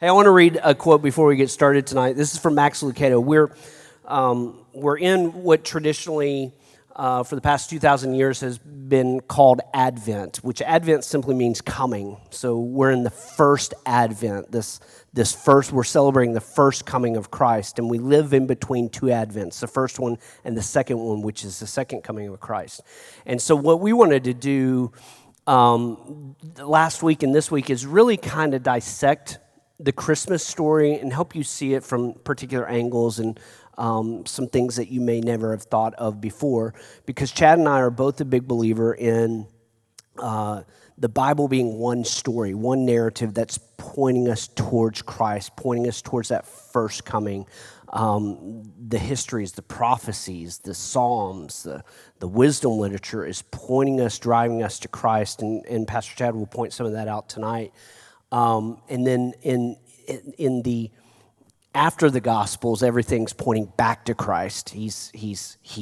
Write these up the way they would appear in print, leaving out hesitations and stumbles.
Hey, I want to read a quote before we get started tonight. This is from Max Lucado. We're in what traditionally, for the past 2,000 years, has been called Advent, which Advent simply means coming. So we're in the first Advent. We're celebrating the first coming of Christ, and we live in between two Advents, the first one and the second one, which is the second coming of Christ. And so what we wanted to do last week and this week is really kind of dissect the Christmas story and help you see it from particular angles and some things that you may never have thought of before, because Chad and I are both a big believer in the Bible being one story, one narrative that's pointing us towards Christ, pointing us towards that first coming. The histories, the prophecies, the Psalms, the wisdom literature is pointing us, driving us to Christ, and Pastor Chad will point some of that out tonight. And then in the after the Gospels, everything's pointing back to Christ. He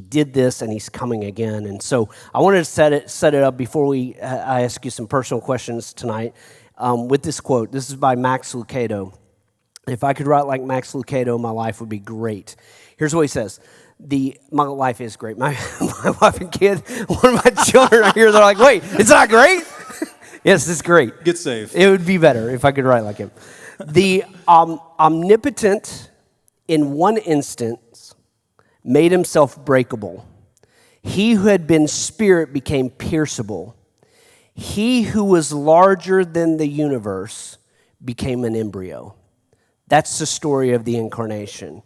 did this, and he's coming again. And so I wanted to set it up before I ask you some personal questions tonight with this quote. This is by Max Lucado. If I could write like Max Lucado, my life would be great. Here's what he says. My life is great. My wife and kid, one of my children are here. They're like, wait, it's not great? Yes, it's great. Get saved. It would be better if I could write like him. The omnipotent, in one instance, made himself breakable. He who had been spirit became pierceable. He who was larger than the universe became an embryo. That's the story of the incarnation.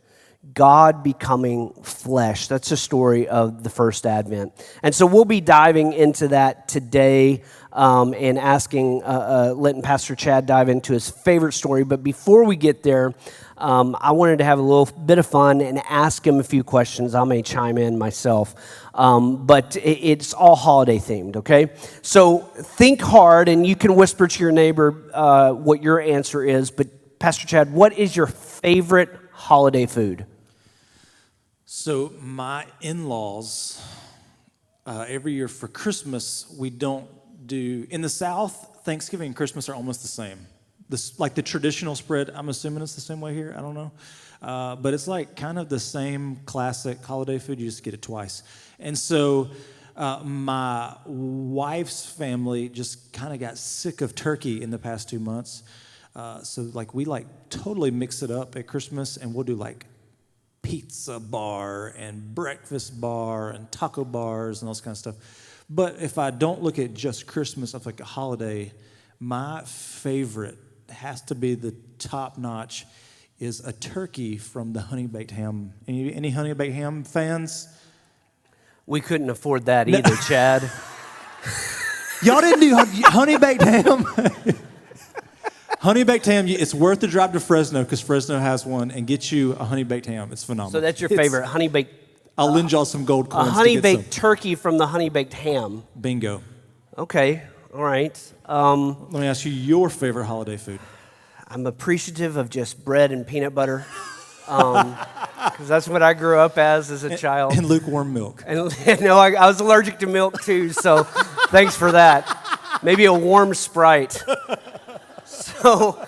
God becoming flesh. That's the story of the first Advent. And so we'll be diving into that today and asking, letting Pastor Chad dive into his favorite story. But before we get there, I wanted to have a little bit of fun and ask him a few questions. I may chime in myself, but it's all holiday themed, okay? So think hard, and you can whisper to your neighbor what your answer is. But Pastor Chad, what is your favorite holiday food? So my in-laws, every year for Christmas, we don't do, in the South, Thanksgiving and Christmas are almost the same. Like the traditional spread, I'm assuming it's the same way here, I don't know. But it's like kind of the same classic holiday food, you just get it twice. And so my wife's family just kind of got sick of turkey in the past 2 months. So like we like totally mix it up at Christmas, and we'll do like pizza bar and breakfast bar and taco bars and all this kind of stuff. But if I don't look at just Christmas, of like a holiday, my favorite has to be the top notch is a turkey from the honey baked ham. Any honey baked ham fans? We couldn't afford that either, Chad. Y'all didn't do honey baked ham? Honey baked ham, it's worth the drive to Fresno because Fresno has one, and get you a honey baked ham. It's phenomenal. So that's your favorite, honey baked. I'll lend y'all some gold coins. A honey baked turkey from the honey baked ham. Bingo. Okay, all right. Let me ask you your favorite holiday food. I'm appreciative of just bread and peanut butter, because that's what I grew up as a child. And lukewarm milk. And no, I was allergic to milk too, so thanks for that. Maybe a warm Sprite. So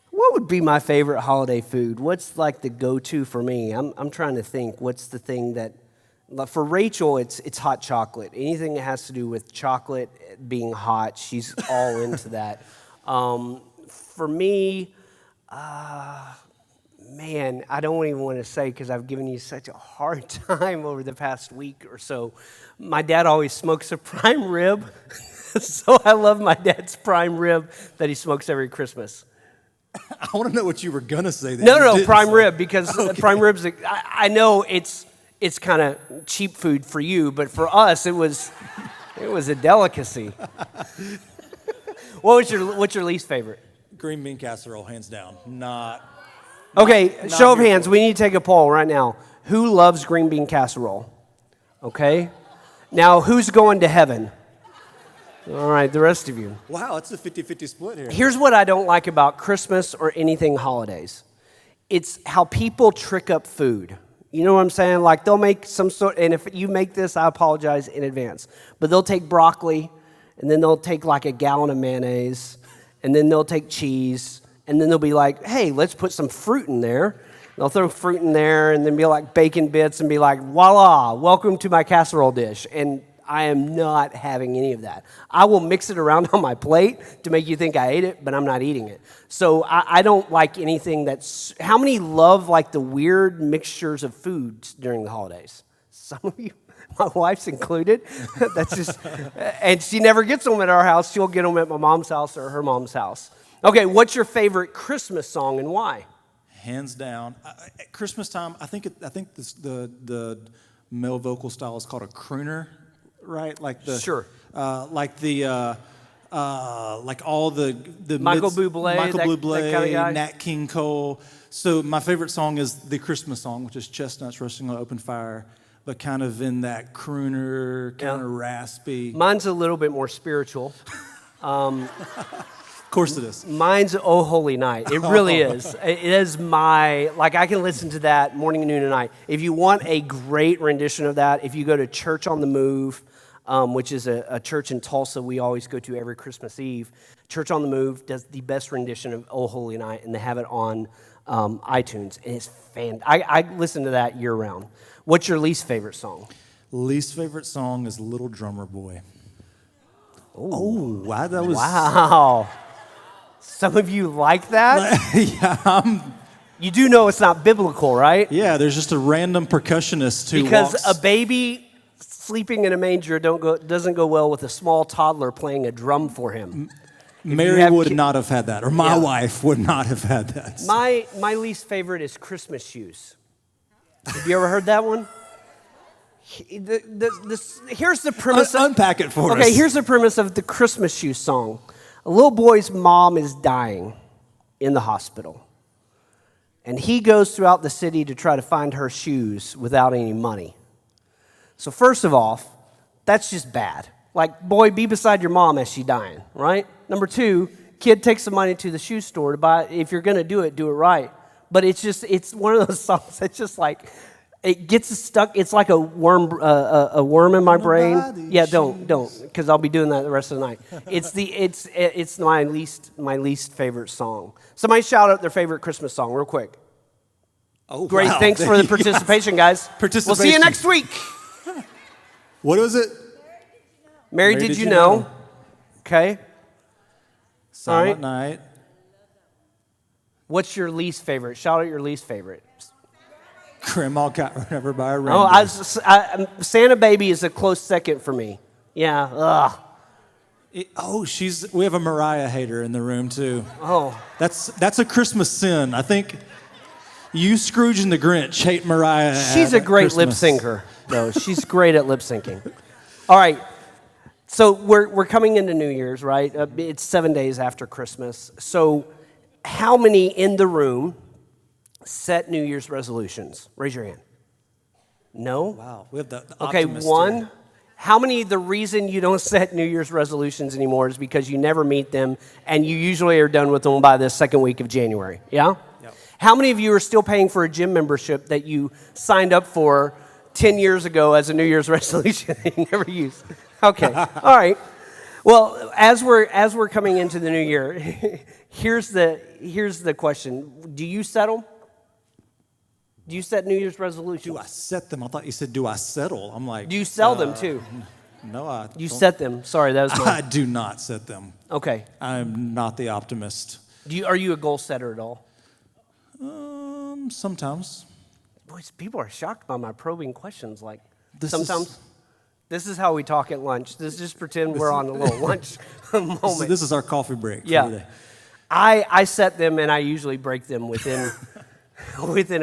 what would be my favorite holiday food? What's like the go-to for me? I'm trying to think. What's the thing that, for Rachel, it's hot chocolate. Anything that has to do with chocolate being hot, she's all into that. For me, man, I don't even want to say because I've given you such a hard time over the past week or so. My dad always smokes a prime rib. So I love my dad's prime rib that he smokes every Christmas. I want to know what you were going to say. No, prime rib, because prime ribs, I know it's kind of cheap food for you, but for us, it was a delicacy. What's your least favorite? Green bean casserole, hands down. Okay, show of hands. We need to take a poll right now. Who loves green bean casserole? Okay. Now, who's going to heaven? All right, the rest of you. Wow, it's a 50-50 split here. Here's what I don't like about Christmas or anything holidays. It's how people trick up food. You know what I'm saying? Like they'll make some sort, and if you make this, I apologize in advance. But they'll take broccoli, and then they'll take like a gallon of mayonnaise, and then they'll take cheese, and then they'll be like, hey, let's put some fruit in there. They'll throw fruit in there and then be like bacon bits and be like, voila, welcome to my casserole dish. And I am not having any of that. I will mix it around on my plate to make you think I ate it, but I'm not eating it. So I don't like anything that's... How many love like the weird mixtures of foods during the holidays? Some of you, my wife's included. That's just... And she never gets them at our house. She'll get them at my mom's house or her mom's house. Okay, what's your favorite Christmas song and why? Hands down. At Christmas time, I think the male vocal style is called a crooner, right? Like the Sure. Like all the Michael Bublé, Michael that Bublé, kind of guy? Nat King Cole. So my favorite song is the Christmas song, which is chestnuts roasting on open fire, but kind of in that crooner, kind of raspy. Mine's a little bit more spiritual. Of course it is. Mine's Oh Holy Night. It really is. It is my, like I can listen to that morning, noon, and night. If you want a great rendition of that, if you go to Church on the Move, which is a church in Tulsa we always go to every Christmas Eve, Church on the Move does the best rendition of Oh Holy Night, and they have it on iTunes. And it's I listen to that year round. What's your least favorite song? Least favorite song is Little Drummer Boy. Oh, wow, that was... Wow. Some of you like that? Yeah, You do know it's not biblical, right? yeah, there's just a random percussionist who Because walks... a baby sleeping in a manger doesn't go well with a small toddler playing a drum for him. Mary would not have had that, or my wife would not have had that. My least favorite is Christmas Shoes. Have you ever heard that one? Here's the premise. Unpack it for us. Okay, here's the premise of the Christmas Shoes song. A little boy's mom is dying in the hospital. And he goes throughout the city to try to find her shoes without any money. So first of all, that's just bad. Like, boy, be beside your mom as she's dying, right? Number two, kid takes the money to the shoe store to buy it. If you're going to do it right. But it's one of those songs that's just like, it gets stuck. It's like a worm in my brain. Yeah, don't, because I'll be doing that the rest of the night. It's my least favorite song. Somebody shout out their favorite Christmas song real quick. Oh, great! wow. Thanks for the participation, guys. Participation. We'll see you next week. What was it? Mary, did you know? Okay. Silent Night. What's your least favorite? Shout out your least favorite. Grandma got run over by a reindeer. Oh, Santa Baby is a close second for me. Yeah. Ugh. We have a Mariah hater in the room too. Oh. That's a Christmas sin. I think you, Scrooge, and the Grinch hate Mariah. She's a great lip syncer, though. She's great at lip syncing. All right. So we're coming into New Year's, right? It's 7 days after Christmas. So how many in the room set New Year's resolutions? Raise your hand. No? Wow. We have the Okay, optimist one. here. How many, the reason you don't set New Year's resolutions anymore is because you never meet them, and you usually are done with them by the second week of January, yeah? Yep. How many of you are still paying for a gym membership that you signed up for 10 years ago as a New Year's resolution that you never used? Okay, all right. Well, as we're coming into the new year, here's the question. Do you set them? Do you set New Year's resolutions? Do I set them? I thought you said, do I settle? I'm like... Do you sell them too? No, I You don't. set them. Sorry, that was I do not set them. Okay. I'm not the optimist. Are you a goal setter at all? Sometimes. Boys, people are shocked by my probing questions. Like, This sometimes... This is how we talk at lunch. Just pretend we're on a little lunch moment. This is our coffee break for Yeah. the day. I set them, and I usually break them within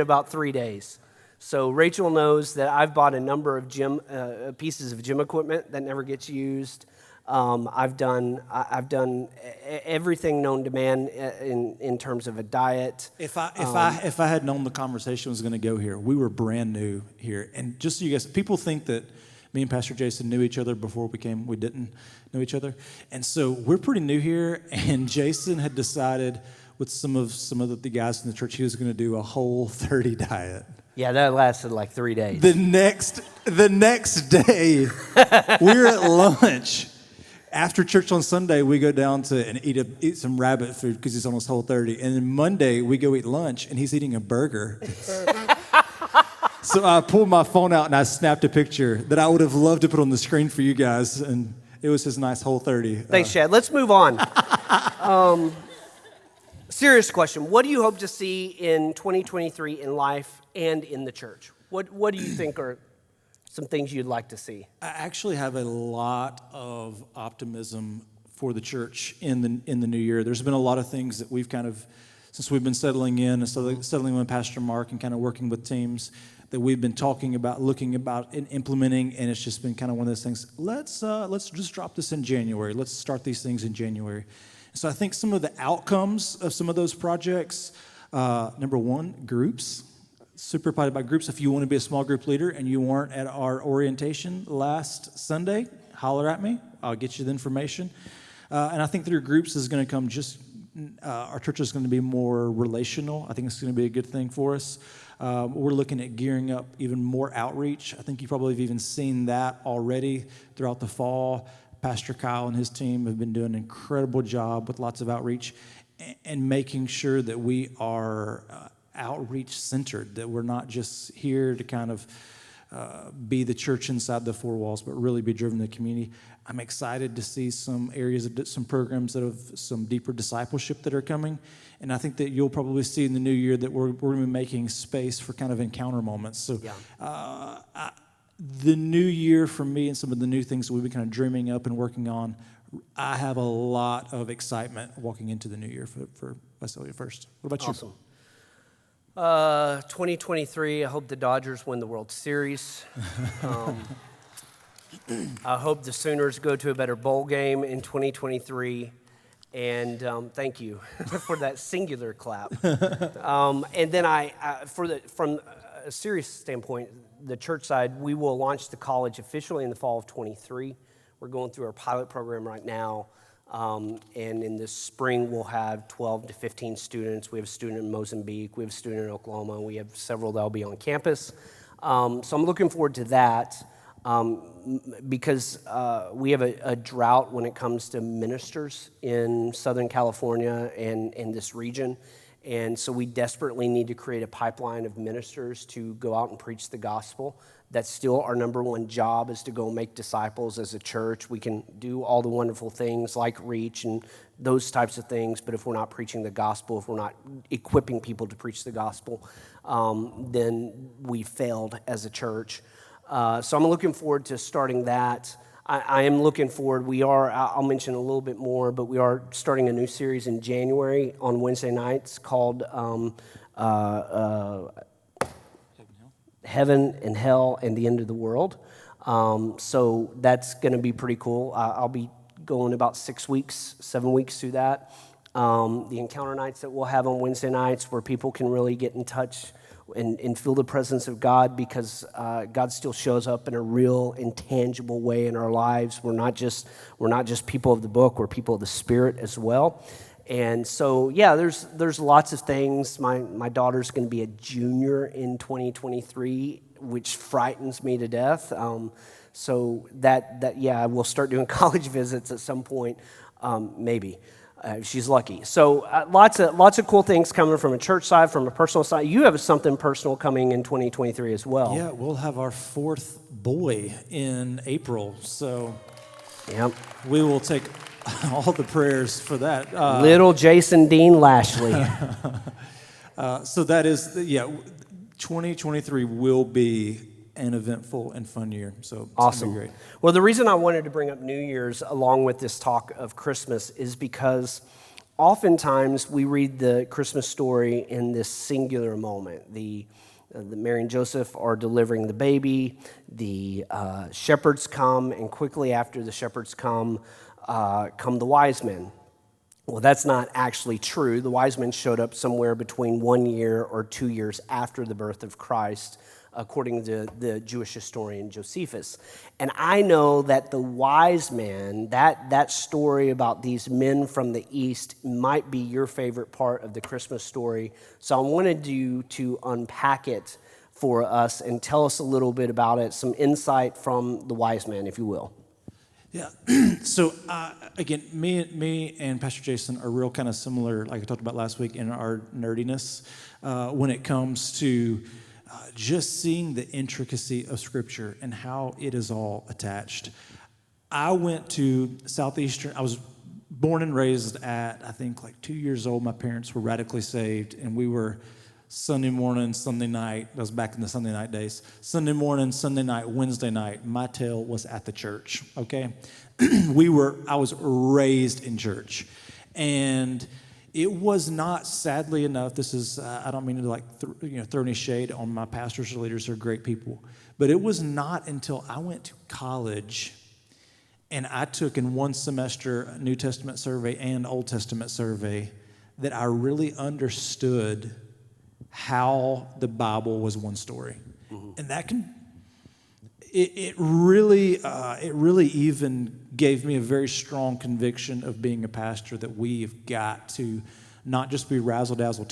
about 3 days. So Rachel knows that I've bought a number of pieces of gym equipment that never gets used. I've done everything known to man in terms of a diet. If I had known the conversation was going to go here, we were brand new here, and just so you guys, people think that me and Pastor Jason knew each other before we didn't know each other, and so we're pretty new here. And Jason had decided with some of the guys in the church he was going to do a whole 30 diet. Yeah, that lasted like 3 days. The next day, we're at lunch. After church on Sunday, we go down to and eat some rabbit food because he's almost Whole30. And then Monday, we go eat lunch, and he's eating a burger. So I pulled my phone out, and I snapped a picture that I would have loved to put on the screen for you guys. And it was his nice Whole30. Thanks, Chad. Let's move on. Serious question. What do you hope to see in 2023 in life and in the church? What do you think are some things you'd like to see? I actually have a lot of optimism for the church in the new year. There's been a lot of things that we've kind of, since we've been settling in and settling with Pastor Mark and kind of working with teams, that we've been talking about, looking about, and implementing, and it's just been kind of one of those things. Let's just drop this in January. Let's start these things in January. So I think some of the outcomes of some of those projects, number one, groups. Super excited about groups. If you want to be a small group leader and you weren't at our orientation last Sunday, holler at me. I'll get you the information. And I think through groups is going to come our church is going to be more relational. I think it's going to be a good thing for us. We're looking at gearing up even more outreach. I think you probably have even seen that already throughout the fall. Pastor Kyle and his team have been doing an incredible job with lots of outreach and making sure that we are outreach centered, that we're not just here to kind of be the church inside the four walls, but really be driven in the community. I'm excited to see some areas of some programs that have some deeper discipleship that are coming. And I think that you'll probably see in the new year that we're going to be making space for kind of encounter moments. So the new year for me and some of the new things that we've been kind of dreaming up and working on, I have a lot of excitement walking into the new year for Visalia First. What about Awesome. you? 2023, I hope the Dodgers win the World Series. I hope the Sooners go to a better bowl game in 2023. And thank you for that singular clap. And then from a serious standpoint, the church side, we will launch the college officially in the fall of 23. We're going through our pilot program right now. And in the spring, we'll have 12 to 15 students. We have a student in Mozambique. We have a student in Oklahoma. We have several that will be on campus. So I'm looking forward to that because we have a drought when it comes to ministers in Southern California and in this region. And so we desperately need to create a pipeline of ministers to go out and preach the gospel. That's still our number one job, is to go make disciples as a church. We can do all the wonderful things like reach and those types of things, but if we're not preaching the gospel, if we're not equipping people to preach the gospel, then we failed as a church. So I'm looking forward to starting that. I am looking forward. I'll mention a little bit more, but we are starting a new series in January on Wednesday nights called Heaven and Hell and the End of the World. So that's going to be pretty cool. I'll be going about 7 weeks through that. The encounter nights that we'll have on Wednesday nights where people can really get in touch and feel the presence of God, because God still shows up in a real and tangible way in our lives. We're not just people of the book, we're people of the Spirit as well. And so, yeah, there's lots of things. My daughter's going to be a junior in 2023, which frightens me to death. So we'll start doing college visits at some point, maybe. She's lucky. So lots of cool things coming from a church side, from a personal side. You have something personal coming in 2023 as well. Yeah, we'll have our 4th boy in April. So we will take all the prayers for that. Little Jason Dean Lashley. So that is, 2023 will be an eventful and fun year. So it's awesome. Gonna be great. Well, the reason I wanted to bring up New Year's along with this talk of Christmas is because oftentimes we read the Christmas story in this singular moment. The Mary and Joseph are delivering the baby. The shepherds come, and quickly after the shepherds come the wise men. Well, that's not actually true. The wise men showed up somewhere between 1 year or 2 years after the birth of Christ, according to the Jewish historian Josephus. And I know that the wise men, that story about these men from the east might be your favorite part of the Christmas story. So I wanted you to unpack it for us and tell us a little bit about it, some insight from the wise men, if you will. Yeah. So again, me and Pastor Jason are real kind of similar, like I talked about last week, in our nerdiness when it comes to just seeing the intricacy of Scripture and how it is all attached. I went to Southeastern. I was born and raised at, I think, like 2 years old. My parents were radically saved, and we were Sunday morning, Sunday night. That was back in the Sunday night days. Sunday morning, Sunday night, Wednesday night. My tail was at the church. Okay, I was raised in church, and it was not, sadly enough. This is I don't mean to like throw any shade on my pastors or leaders. They're great people, but it was not until I went to college. And I took in one semester a New Testament survey and Old Testament survey that I really understood how the Bible was one story. Mm-hmm. And it really even gave me a very strong conviction of being a pastor that we've got to not just be razzle-dazzle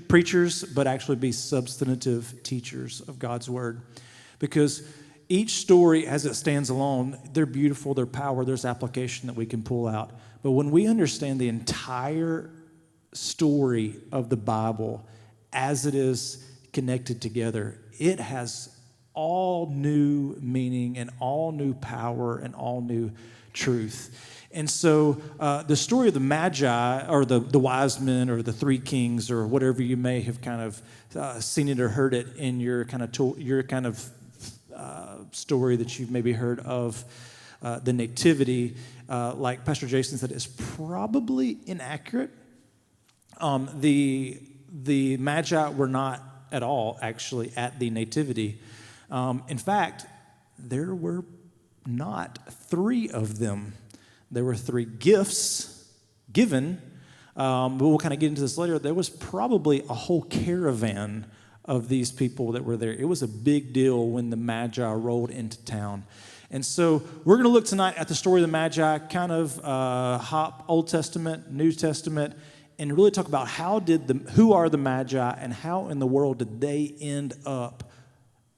preachers, but actually be substantive teachers of God's Word. Because each story as it stands alone, they're beautiful, they're power, there's application that we can pull out. But when we understand the entire story of the Bible as it is connected together, it has all new meaning and all new power and all new truth. And so the story of the Magi, or the wise men, or the three kings, or whatever you may have kind of seen it or heard it in your kind of story that you've maybe heard of, the nativity, like Pastor Jason said, is probably inaccurate. The Magi were not at all actually at the nativity. In fact, there were not three of them. There were three gifts given, but we'll kind of get into this later. There was probably a whole caravan of these people that were there. It was a big deal when the Magi rolled into town. And so we're going to look tonight at the story of the Magi, kind of hop Old Testament, New Testament, and really talk about who are the Magi and how in the world did they end up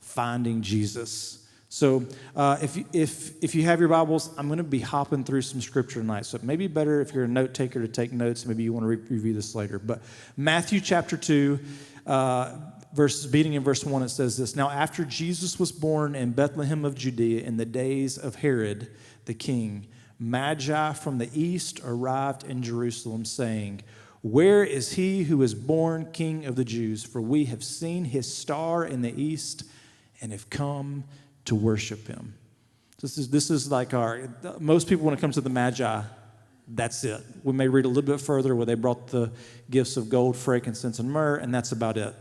finding Jesus. So if you have your Bibles, I'm going to be hopping through some scripture tonight. So it may be better if you're a note taker to take notes. Maybe you want to review this later. But Matthew chapter 2, beginning in verse 1, it says this: Now after Jesus was born in Bethlehem of Judea in the days of Herod the king, Magi from the east arrived in Jerusalem, saying, Where is he who is born King of the Jews? For we have seen his star in the east and have come to worship him. This is like most people when it comes to the Magi, that's it. We may read a little bit further where they brought the gifts of gold, frankincense, and myrrh, and that's about it.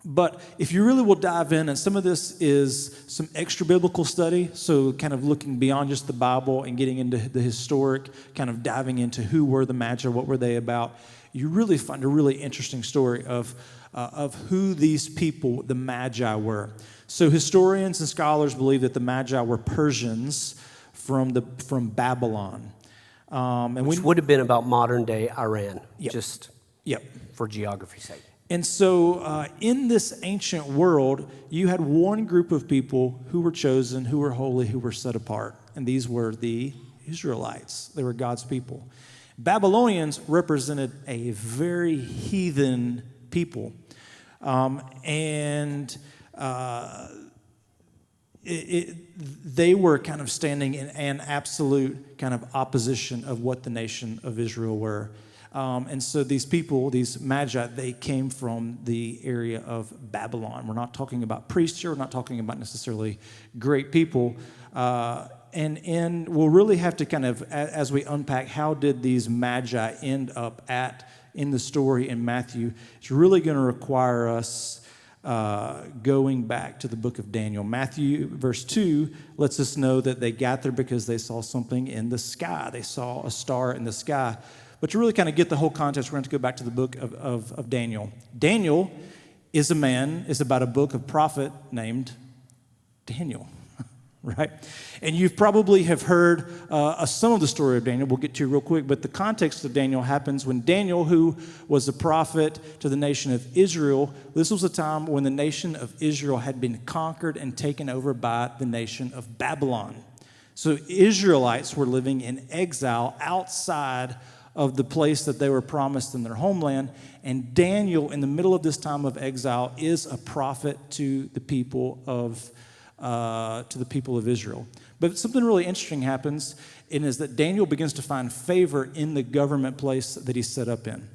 But if you really will dive in, and some of this is some extra biblical study, so kind of looking beyond just the Bible and getting into the historic, kind of diving into who were the Magi, what were they about, you really find a really interesting story of who these people, the Magi, were. So historians and scholars believe that the Magi were Persians from Babylon. Which would have been about modern-day Iran, Yep. just Yep. for geography's sake. And so in this ancient world, you had one group of people who were chosen, who were holy, who were set apart. And these were the Israelites. They were God's people. Babylonians represented a very heathen people. They were kind of standing in an absolute kind of opposition of what the nation of Israel were. And so these people, these Magi, they came from the area of Babylon. We're not talking about priests here. We're not talking about necessarily great people. And we'll really have to kind of, as we unpack, how did these Magi end up in the story in Matthew, it's really going to require us going back to the book of Daniel. Matthew, verse 2, lets us know that they got there because they saw something in the sky. They saw a star in the sky. But to really kind of get the whole context, we're going to go back to the book of Daniel. Daniel is about a book of prophet named Daniel, right? And you probably have heard some of the story of Daniel. We'll get to it real quick. But the context of Daniel happens when Daniel, who was a prophet to the nation of Israel, this was a time when the nation of Israel had been conquered and taken over by the nation of Babylon. So Israelites were living in exile outside of the place that they were promised in their homeland. And Daniel, in the middle of this time of exile, is a prophet to the people of Israel. But something really interesting happens, and is that Daniel begins to find favor in the government place that he's set up in.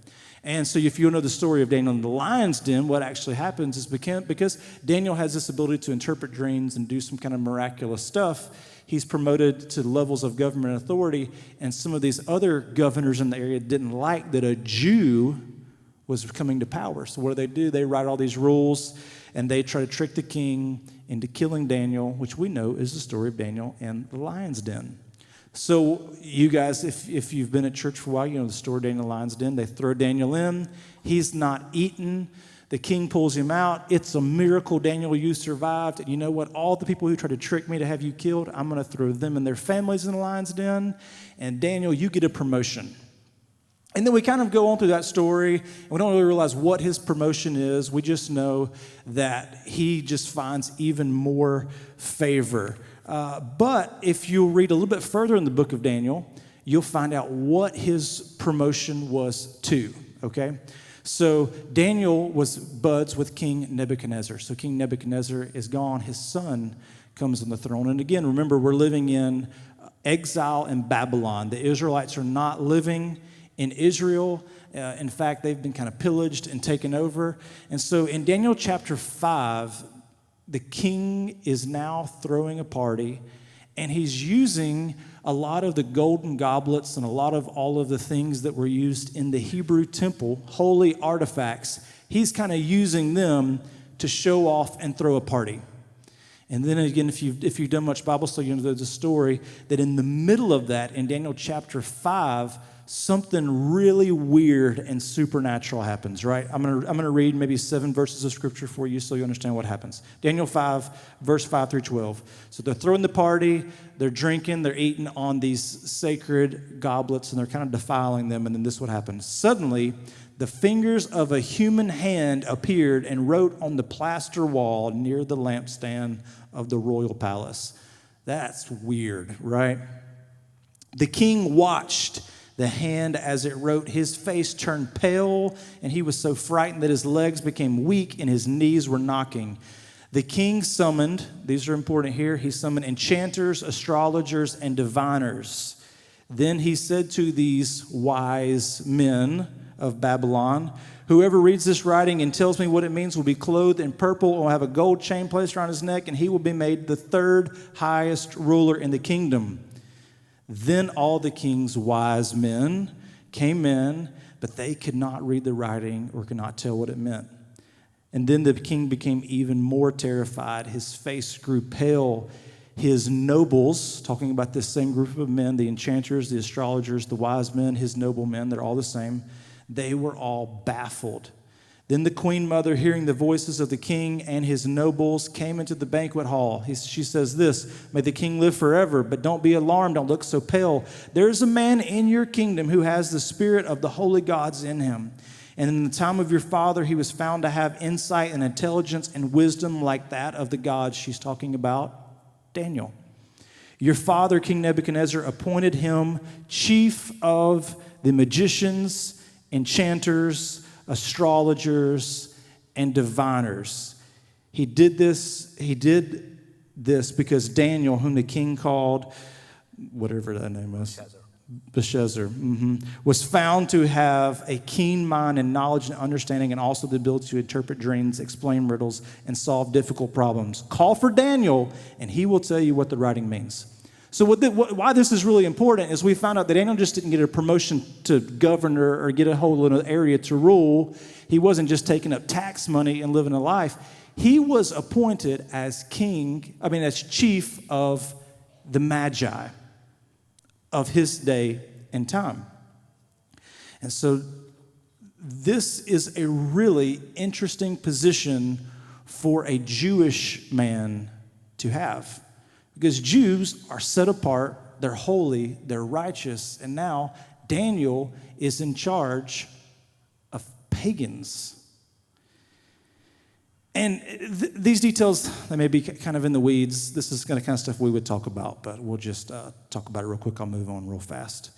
And so if you know the story of Daniel in the lion's den, what actually happens is because Daniel has this ability to interpret dreams and do some kind of miraculous stuff, he's promoted to levels of government authority, and some of these other governors in the area didn't like that a Jew was coming to power. So what do? They write all these rules, and they try to trick the king into killing Daniel, which we know is the story of Daniel and the lion's den. So you guys, if you've been at church for a while, you know the story of Daniel in the lion's den. They throw Daniel in. He's not eaten. The king pulls him out. It's a miracle, Daniel, you survived. And you know what? All the people who tried to trick me to have you killed, I'm going to throw them and their families in the lion's den. And Daniel, you get a promotion. And then we kind of go on through that story, and we don't really realize what his promotion is. We just know that he just finds even more favor. But if you read a little bit further in the book of Daniel, you'll find out what his promotion was to, okay? So Daniel was buds with King Nebuchadnezzar. So King Nebuchadnezzar is gone. His son comes on the throne. And again, remember, we're living in exile in Babylon. The Israelites are not living in Israel. In fact, they've been kind of pillaged and taken over. And so in Daniel chapter 5, the king is now throwing a party, and he's using a lot of the golden goblets and a lot of all of the things that were used in the Hebrew temple, holy artifacts. He's kind of using them to show off and throw a party. And then again, if you've done much Bible study, you know there's a story that in the middle of that, in Daniel chapter 5, something really weird and supernatural happens, right? I'm gonna read maybe 7 verses of scripture for you so you understand what happens. Daniel 5, verse 5 through 12. So they're throwing the party, they're drinking, they're eating on these sacred goblets, and they're kind of defiling them, and then this is what happens. Suddenly, the fingers of a human hand appeared and wrote on the plaster wall near the lampstand of the royal palace. That's weird, right? The king watched the hand as it wrote. His face turned pale, and he was so frightened that his legs became weak and his knees were knocking. The king summoned, these are important here, he summoned enchanters, astrologers, and diviners. Then he said to these wise men of Babylon, whoever reads this writing and tells me what it means will be clothed in purple and will have a gold chain placed around his neck, and he will be made the 3rd highest ruler in the kingdom. Then all the king's wise men came in, but they could not read the writing or could not tell what it meant. And then the king became even more terrified. His face grew pale. His nobles, talking about this same group of men, the enchanters, the astrologers, the wise men, his noblemen, they're all the same, they were all baffled. Then the queen mother, hearing the voices of the king and his nobles, came into the banquet hall. She says this, "May the king live forever, but don't be alarmed, don't look so pale. There is a man in your kingdom who has the spirit of the holy gods in him. And in the time of your father, he was found to have insight and intelligence and wisdom like that of the gods." She's talking about Daniel. "Your father, King Nebuchadnezzar, appointed him chief of the magicians, enchanters, astrologers, and diviners. He did this because Daniel, whom the king called, whatever that name was, Belshazzar, was found to have a keen mind and knowledge and understanding, and also the ability to interpret dreams, explain riddles, and solve difficult problems. Call for Daniel, and he will tell you what the writing means." So why this is really important is we found out that Daniel just didn't get a promotion to governor or get a whole little area to rule. He wasn't just taking up tax money and living a life. He was appointed as chief of the Magi of his day and time. And so this is a really interesting position for a Jewish man to have. Because Jews are set apart, they're holy, they're righteous, and now Daniel is in charge of pagans. And these details, they may be kind of in the weeds. This is the kind of stuff we would talk about, but we'll just talk about it real quick. I'll move on real fast.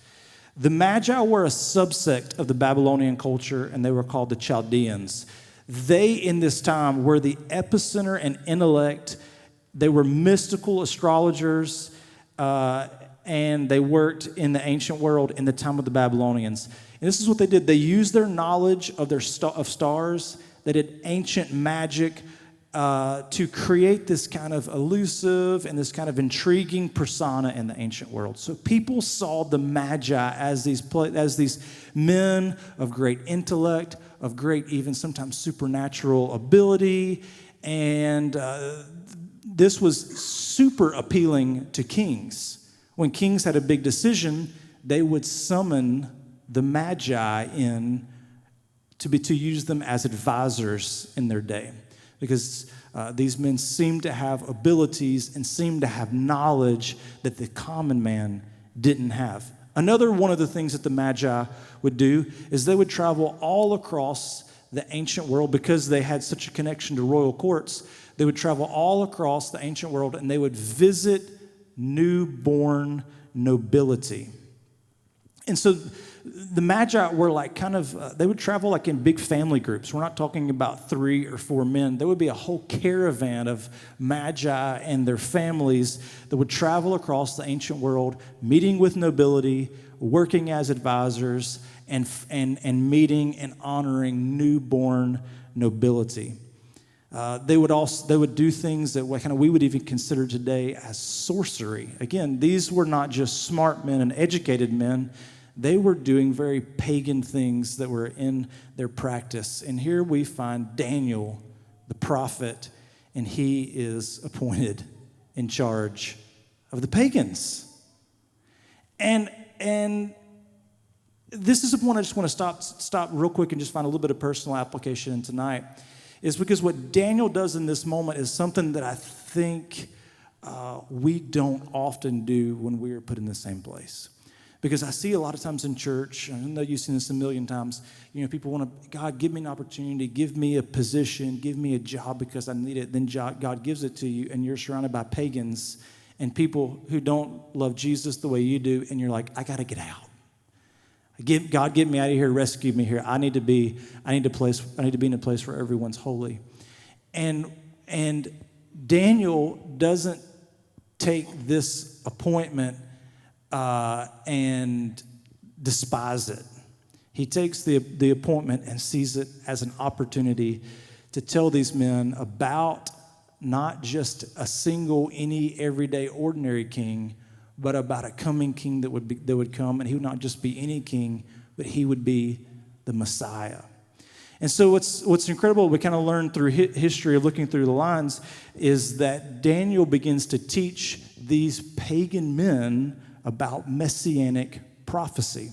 The Magi were a subsect of the Babylonian culture, and they were called the Chaldeans. They, in this time, were the epicenter and intellect. They were mystical astrologers, and they worked in the ancient world in the time of the Babylonians. And this is what they did. They used their knowledge of of stars. They did ancient magic to create this kind of elusive and this kind of intriguing persona in the ancient world. So people saw the Magi as these men of great intellect, of great even sometimes supernatural ability, and this was super appealing to kings. When kings had a big decision, they would summon the Magi in to use them as advisors in their day, because these men seemed to have abilities and seemed to have knowledge that the common man didn't have. Another one of the things that the Magi would do is they would travel all across the ancient world because they had such a connection to royal courts. They would travel all across the ancient world and they would visit newborn nobility. And so the Magi were like they would travel like in big family groups. We're not talking about 3 or 4 men. There would be a whole caravan of Magi and their families that would travel across the ancient world, meeting with nobility, working as advisors, and meeting and honoring newborn nobility. They would do things that we would even consider today as sorcery. Again, these were not just smart men and educated men. They were doing very pagan things that were in their practice. And here we find Daniel, the prophet, and he is appointed in charge of the pagans. And this is a point I just want to stop real quick and just find a little bit of personal application in tonight, is because what Daniel does in this moment is something that I think we don't often do when we are put in the same place. Because I see a lot of times in church, and I know you've seen this a million times, people want to, God, give me an opportunity, give me a position, give me a job because I need it. Then God gives it to you, and you're surrounded by pagans and people who don't love Jesus the way you do, and you're like, I got to get out. God, get me out of here, rescue me here. I need to be in a place where everyone's holy. And Daniel doesn't take this appointment and despise it. He takes the appointment and sees it as an opportunity to tell these men about not just a single, any everyday, ordinary king, but about a coming king that would come, and he would not just be any king, but he would be the Messiah. And so what's incredible, we kind of learn through history of looking through the lines, is that Daniel begins to teach these pagan men about messianic prophecy.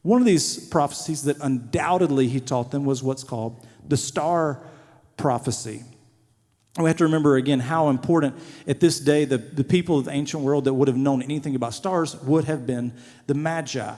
One of these prophecies that undoubtedly he taught them was what's called the star prophecy. And we have to remember again how important at this day the people of the ancient world that would have known anything about stars would have been the Magi.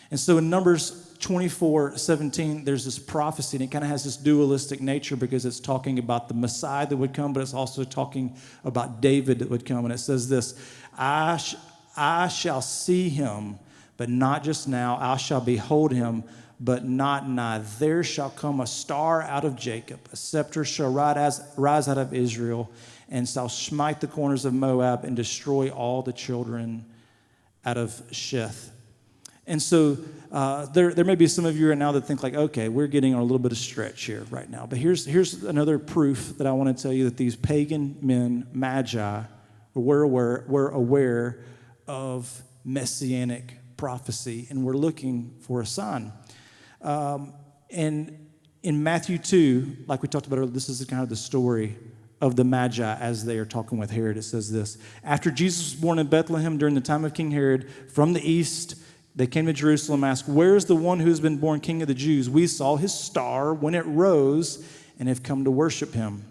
And so in Numbers 24:17, there's this prophecy, and it kind of has this dualistic nature because it's talking about the Messiah that would come, but it's also talking about David that would come. And it says this, I shall see him, but not just now. I shall behold him, but not nigh. There shall come a star out of Jacob. A scepter shall rise out of Israel, and shall smite the corners of Moab and destroy all the children out of Sheth. And so there may be some of you right now that think like, okay, we're getting on a little bit of stretch here right now. But here's another proof that I want to tell you that these pagan men, Magi, were aware of messianic prophecy, and we're looking for a sign. And in Matthew 2, like we talked about earlier, this is kind of the story of the Magi as they are talking with Herod. It says this, after Jesus was born in Bethlehem during the time of King Herod, from the east, they came to Jerusalem and asked, where is the one who has been born King of the Jews? We saw his star when it rose and have come to worship him.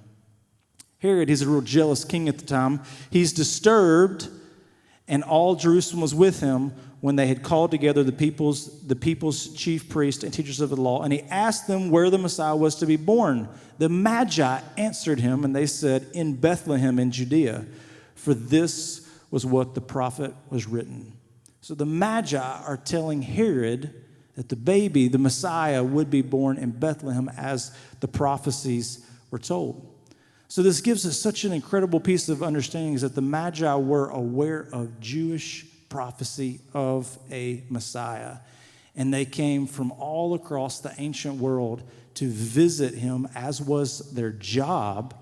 Herod, he's a real jealous king at the time. He's disturbed, and all Jerusalem was with him, when they had called together the people's chief priests and teachers of the law, and he asked them where the Messiah was to be born. The Magi answered him, and they said, in Bethlehem in Judea, for this was what the prophet was written. So the Magi are telling Herod that the baby, the Messiah, would be born in Bethlehem as the prophecies were told. So this gives us such an incredible piece of understanding, is that the Magi were aware of Jewish prophecy of a Messiah. And they came from all across the ancient world to visit him, as was their job.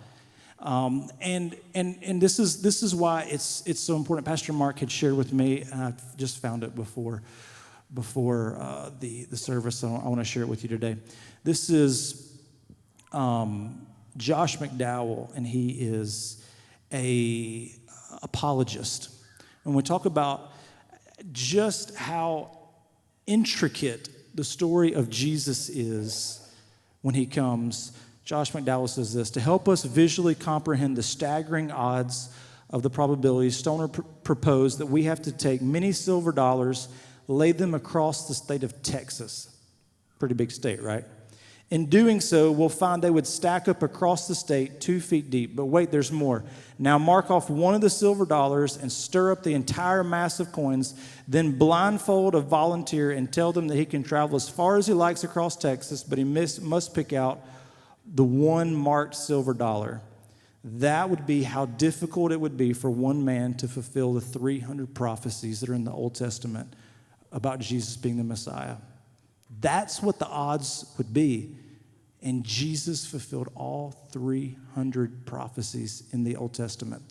And this is why it's so important. Pastor Mark had shared with me, and I just found it before the service, so I want to share it with you today. This is Josh McDowell, and he is a apologist. When we talk about just how intricate the story of Jesus is when he comes, Josh McDowell says this: to help us visually comprehend the staggering odds of the probabilities, Stoner proposed that we have to take many silver dollars, lay them across the state of Texas. Pretty big state, right? In doing so, we'll find they would stack up across the state 2 feet deep. But wait, there's more. Now mark off one of the silver dollars and stir up the entire mass of coins. Then blindfold a volunteer and tell them that he can travel as far as he likes across Texas, but he must pick out the one marked silver dollar. That would be how difficult it would be for one man to fulfill the 300 prophecies that are in the Old Testament about Jesus being the Messiah. That's what the odds would be. And Jesus fulfilled all 300 prophecies in the Old Testament.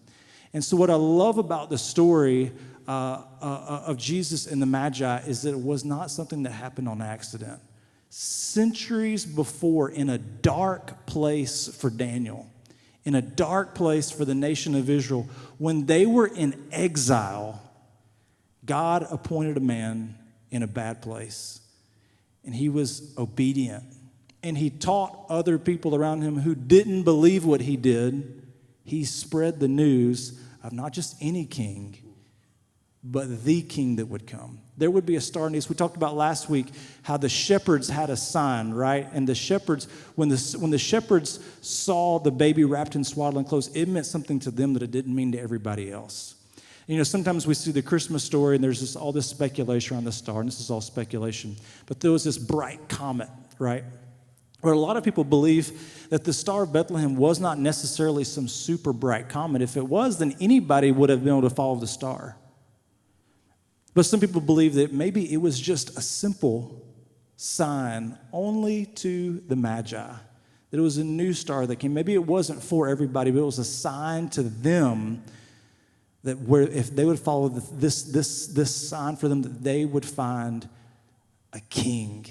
And so what I love about the story of Jesus and the Magi is that it was not something that happened on accident. Centuries before, in a dark place for Daniel, in a dark place for the nation of Israel, when they were in exile, God appointed a man in a bad place. And he was obedient. And he taught other people around him who didn't believe what he did. He spread the news of not just any king, but the king that would come. There would be a star in the east. We talked about last week how the shepherds had a sign, right? And the shepherds, when the shepherds saw the baby wrapped in swaddling clothes, it meant something to them that it didn't mean to everybody else. You know, sometimes we see the Christmas story and there's all this speculation around the star, and this is all speculation. But there was this bright comet, right? Where a lot of people believe that the Star of Bethlehem was not necessarily some super bright comet. If it was, then anybody would have been able to follow the star. But some people believe that maybe it was just a simple sign only to the Magi. That it was a new star that came. Maybe it wasn't for everybody, but it was a sign to them that where if they would follow this sign for them, that they would find a king.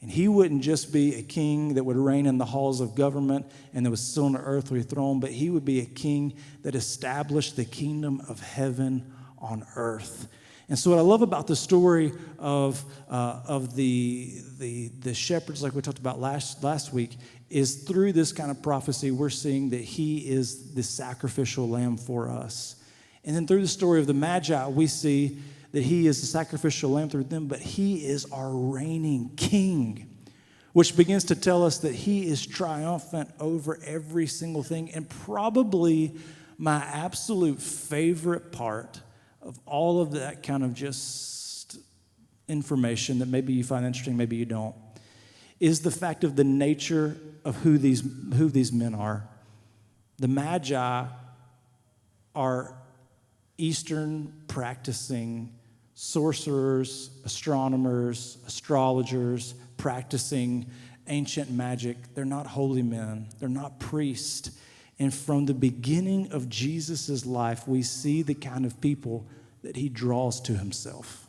And he wouldn't just be a king that would reign in the halls of government and that was still on an earthly throne, but he would be a king that established the kingdom of heaven on earth. And so what I love about the story of the shepherds, like we talked about last week, is through this kind of prophecy, we're seeing that he is the sacrificial lamb for us. And then through the story of the Magi, we see that he is the sacrificial lamb through them, but he is our reigning king, which begins to tell us that he is triumphant over every single thing. And probably my absolute favorite part of all of that kind of just information that maybe you find interesting, maybe you don't, is the fact of the nature of who these men are. The Magi are Eastern practicing sorcerers, astronomers, astrologers, practicing ancient magic. They're not holy men. They're not priests. And from the beginning of Jesus' life, we see the kind of people that he draws to himself.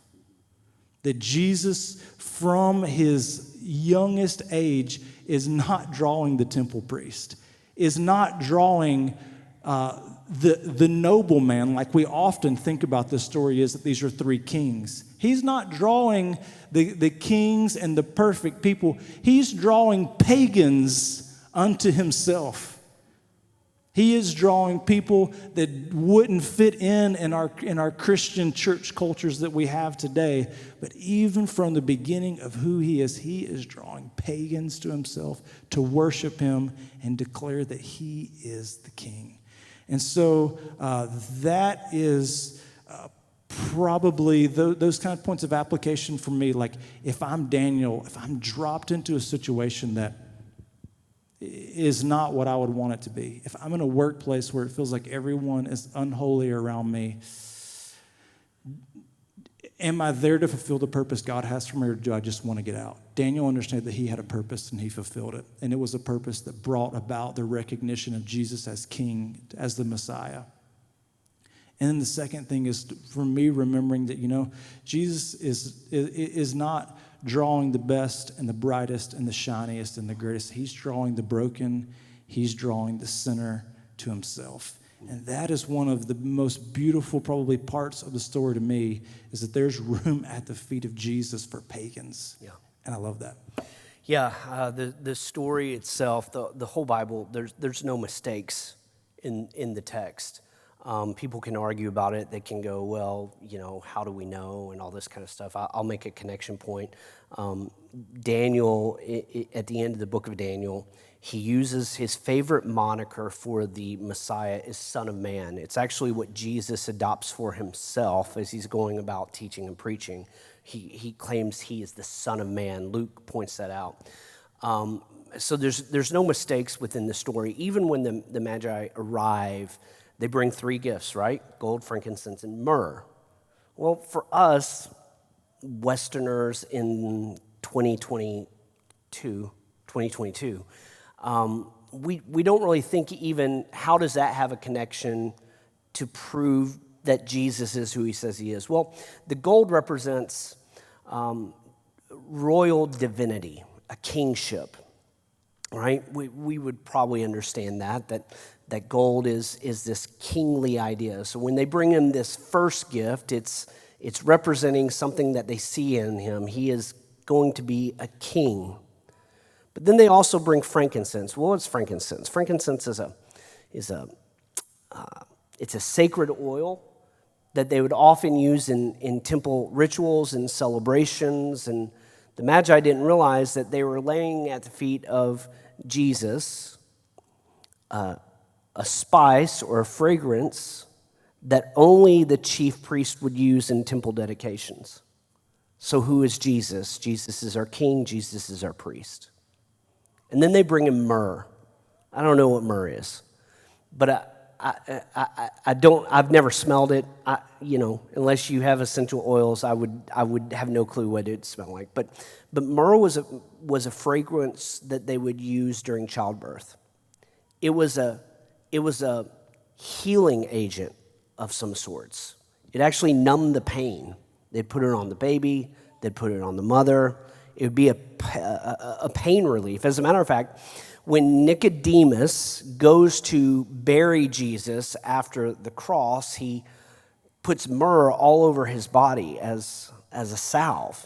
That Jesus, from his youngest age, is not drawing the temple priest, is not drawing the nobleman, like we often think about this story, is that these are three kings. He's not drawing the kings and the perfect people. He's drawing pagans unto himself. He is drawing people that wouldn't fit in our Christian church cultures that we have today. But even from the beginning of who he is drawing pagans to himself to worship him and declare that he is the king. And so that is probably those kind of points of application for me. Like if I'm Daniel, if I'm dropped into a situation that is not what I would want it to be. If I'm in a workplace where it feels like everyone is unholy around me, am I there to fulfill the purpose God has for me, or do I just want to get out? Daniel understood that he had a purpose and he fulfilled it. And it was a purpose that brought about the recognition of Jesus as king, as the Messiah. And then the second thing is for me remembering that, Jesus is not drawing the best and the brightest and the shiniest and the greatest. He's drawing the broken. He's drawing the sinner to himself. And that is one of the most beautiful probably parts of the story to me, is that there's room at the feet of Jesus for pagans. Yeah. And I love that. Yeah, the story itself, the whole Bible, there's no mistakes in the text. People can argue about it. They can go, well, how do we know, and all this kind of stuff. I'll make a connection point. Daniel, at the end of the book of Daniel, he uses his favorite moniker for the Messiah is Son of Man. It's actually what Jesus adopts for himself as he's going about teaching and preaching. He claims he is the Son of Man. Luke points that out. So there's no mistakes within the story. Even when the Magi arrive, they bring 3 gifts, right? Gold, frankincense, and myrrh. Well, for us, Westerners in 2022, we don't really think even, how does that have a connection to prove that Jesus is who he says he is? Well, the gold represents royal divinity, a kingship, right? We would probably understand that gold is this kingly idea. So when they bring him this first gift, it's representing something that they see in him. He is going to be a king. But then they also bring frankincense. Well, what's frankincense? Frankincense is a sacred oil that they would often use in temple rituals and celebrations. And the Magi didn't realize that they were laying at the feet of Jesus a spice or a fragrance that only the chief priest would use in temple dedications. So who is Jesus? Jesus is our king. Jesus is our priest. And then they bring him myrrh. I don't know what myrrh is, but I've never smelled it. Unless you have essential oils, I would have no clue what it'd smell like. But myrrh was a fragrance that they would use during childbirth. It was a healing agent of some sorts. It actually numbed the pain. They'd put it on the baby. They'd put it on the mother. It would be a pain relief. As a matter of fact, when Nicodemus goes to bury Jesus after the cross, he puts myrrh all over his body as a salve.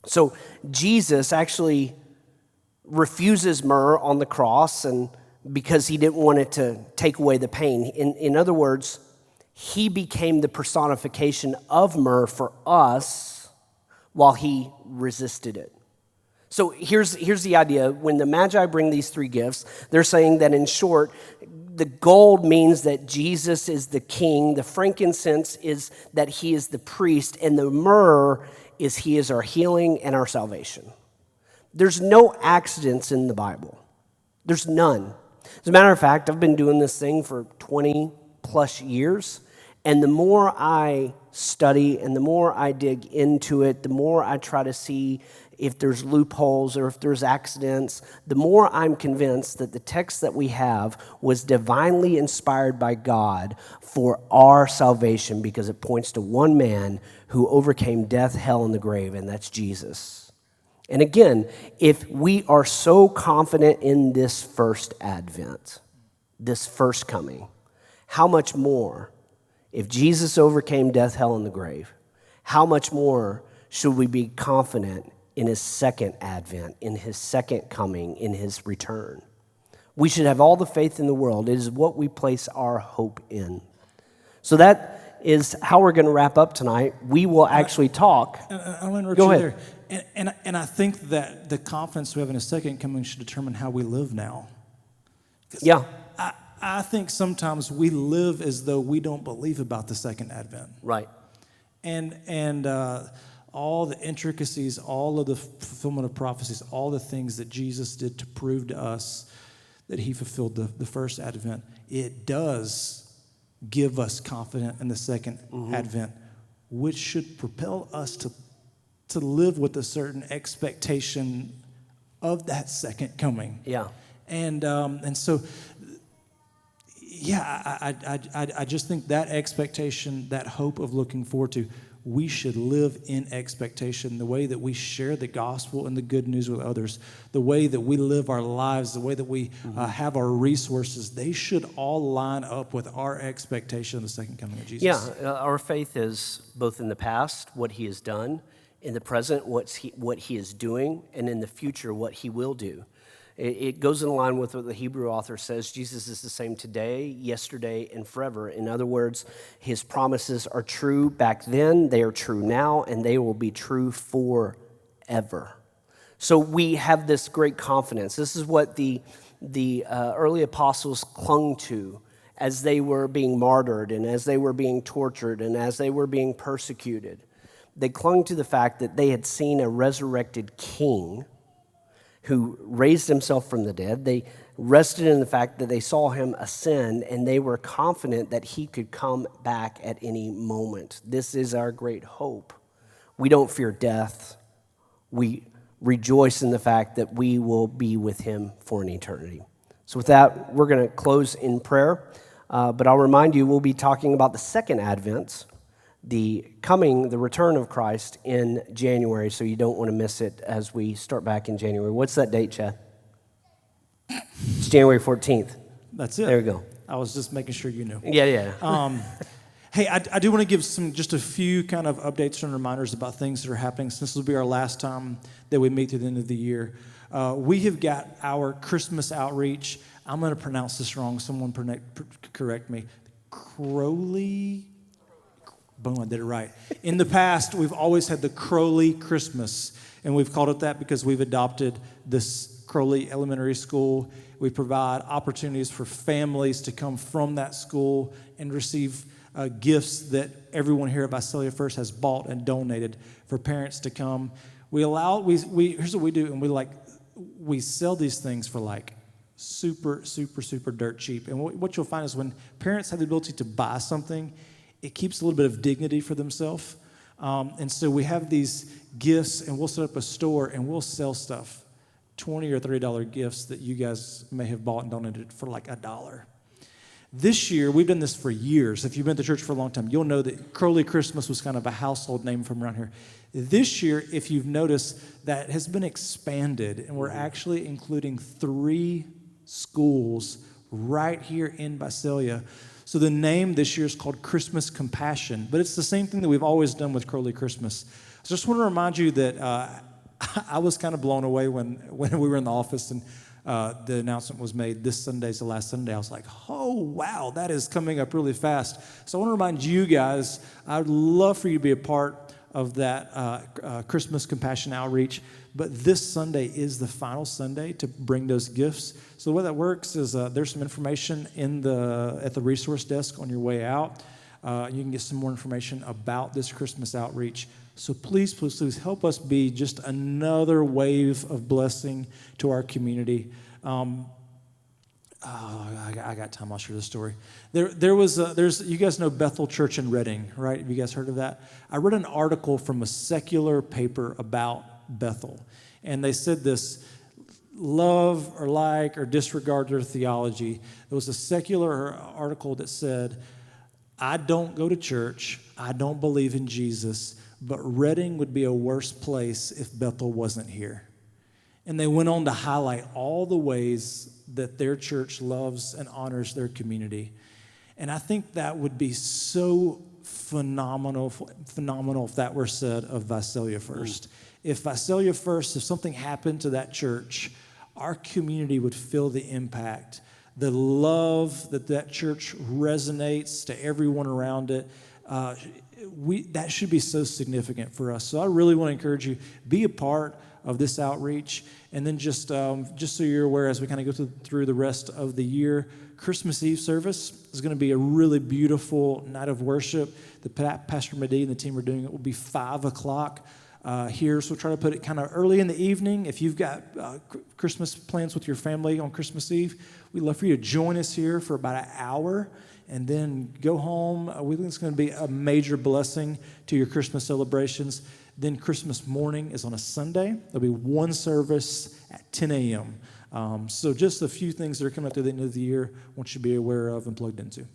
So Jesus actually refuses myrrh on the cross, and because he didn't want it to take away the pain. In other words, he became the personification of myrrh for us while he resisted it. So here's the idea. When the Magi bring these 3 gifts, they're saying that, in short, the gold means that Jesus is the king, the frankincense is that he is the priest, and the myrrh is he is our healing and our salvation. There's no accidents in the Bible. There's none. As a matter of fact, I've been doing this thing for 20 plus years, and the more I study and the more I dig into it, the more I try to see if there's loopholes or if there's accidents, the more I'm convinced that the text that we have was divinely inspired by God for our salvation, because it points to one man who overcame death, hell, and the grave, and that's Jesus. And again, if we are so confident in this first advent, this first coming, how much more, if Jesus overcame death, hell, and the grave, how much more should we be confident in his second advent, in his second coming, in his return? We should have all the faith in the world. It is what we place our hope in. So that is how we're going to wrap up tonight. We will actually talk. I'll interrupt Go you ahead. there. And I think that the confidence we have in a second coming should determine how we live now. Yeah. I think sometimes we live as though we don't believe about the second advent. Right. And all the intricacies, all of the fulfillment of prophecies, all the things that Jesus did to prove to us that he fulfilled the first advent, it does give us confidence in the second advent, which should propel us to live with a certain expectation of that second coming. Yeah. And so, yeah, I just think that expectation, that hope of looking forward to, we should live in expectation. The way that we share the gospel and the good news with others, the way that we live our lives, the way that we have our resources, they should all line up with our expectation of the second coming of Jesus. Yeah, our faith is both in the past, what he has done, in the present, what he is doing, and in the future, what he will do. It goes in line with what the Hebrew author says. Jesus is the same today, yesterday, and forever. In other words, his promises are true back then, they are true now, and they will be true forever. So we have this great confidence. This is what the early apostles clung to as they were being martyred and as they were being tortured and as they were being persecuted. They clung to the fact that they had seen a resurrected king who raised himself from the dead. They rested in the fact that they saw him ascend, and they were confident that he could come back at any moment. This is our great hope. We don't fear death. We rejoice in the fact that we will be with him for an eternity. So with that, we're going to close in prayer. But I'll remind you, we'll be talking about the second Advent, the return of Christ in January, so you don't want to miss it as we start back in January. What's that date, Chad? It's January 14th. That's it. There we go. I was just making sure you knew. Yeah. Hey, I do want to give just a few kind of updates and reminders about things that are happening, since this will be our last time that we meet through the end of the year. We have got our Christmas outreach. I'm going to pronounce this wrong. Someone correct me. Crowley. Boom, I did it right. In the past, we've always had the Crowley Christmas, and we've called it that because we've adopted this Crowley Elementary School. We provide opportunities for families to come from that school and receive gifts that everyone here at Visalia First has bought and donated for parents to come. Here's what we do, and we sell these things for like super dirt cheap. And what you'll find is when parents have the ability to buy something, it keeps a little bit of dignity for themselves. And so we have these gifts, and we'll set up a store, and we'll sell stuff, $20 or $30 gifts that you guys may have bought and donated for like $1. This year, we've done this for years. If you've been to church for a long time, you'll know that Crowley Christmas was kind of a household name from around here. This year, if you've noticed, that has been expanded, and we're actually including 3 schools right here in Visalia. So the name this year is called Christmas Compassion, but it's the same thing that we've always done with Crowley Christmas. I just want to remind you that I was kind of blown away when we were in the office and the announcement was made, this Sunday's the last Sunday. I was like, oh, wow, that is coming up really fast. So I want to remind you guys, I'd love for you to be a part of that Christmas Compassion outreach. But this Sunday is the final Sunday to bring those gifts. So the way that works is there's some information at the resource desk on your way out. You can get some more information about this Christmas outreach. So please help us be just another wave of blessing to our community. I got time. I'll share the story. You guys know Bethel Church in Redding, right? Have you guys heard of that? I read an article from a secular paper about Bethel, and they said this: love or like or disregard their theology. There was a secular article that said, I don't go to church, I don't believe in Jesus, but Redding would be a worse place if Bethel wasn't here. And they went on to highlight all the ways that their church loves and honors their community. And I think that would be so phenomenal if that were said of Visalia First. If Visalia First, if something happened to that church, our community would feel the impact, the love that church resonates to everyone around it. That should be so significant for us. So I really want to encourage you, be a part of this outreach. And then just so you're aware, as we kind of go through the rest of the year, Christmas Eve service is going to be a really beautiful night of worship. Pastor Medee and the team are doing it. Will be 5 o'clock here. So we'll try to put it kind of early in the evening. If you've got Christmas plans with your family on Christmas Eve, we'd love for you to join us here for about an hour and then go home. We think it's going to be a major blessing to your Christmas celebrations. Then Christmas morning is on a Sunday. There'll be one service at 10 a.m. So just a few things that are coming up to the end of the year I want you to be aware of and plugged into.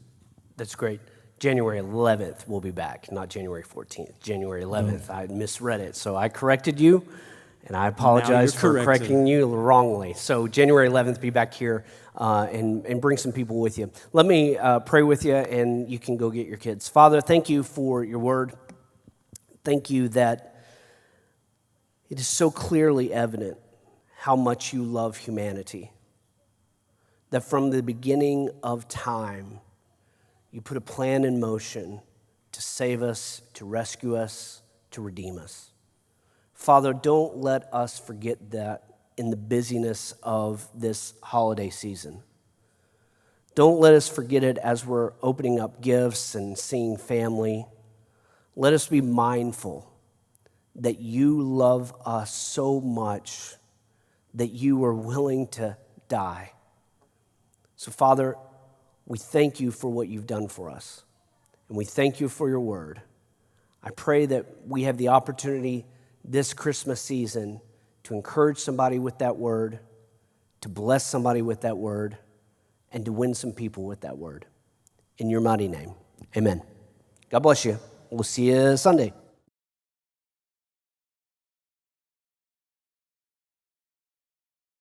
That's great. January 11th we'll be back, not January 14th. January 11th. I misread it, so I corrected you, and I apologize for correcting you wrongly. So January 11th, be back here and bring some people with you. Let me pray with you, and you can go get your kids. Father, thank you for your word. Thank you that it is so clearly evident how much you love humanity, that from the beginning of time, you put a plan in motion to save us, to rescue us, to redeem us. Father, don't let us forget that in the busyness of this holiday season. Don't let us forget it as we're opening up gifts and seeing family. Let us be mindful that you love us so much that you are willing to die. So, Father, we thank you for what you've done for us, and we thank you for your word. I pray that we have the opportunity this Christmas season to encourage somebody with that word, to bless somebody with that word, and to win some people with that word. In your mighty name, amen. God bless you. We'll see you Sunday.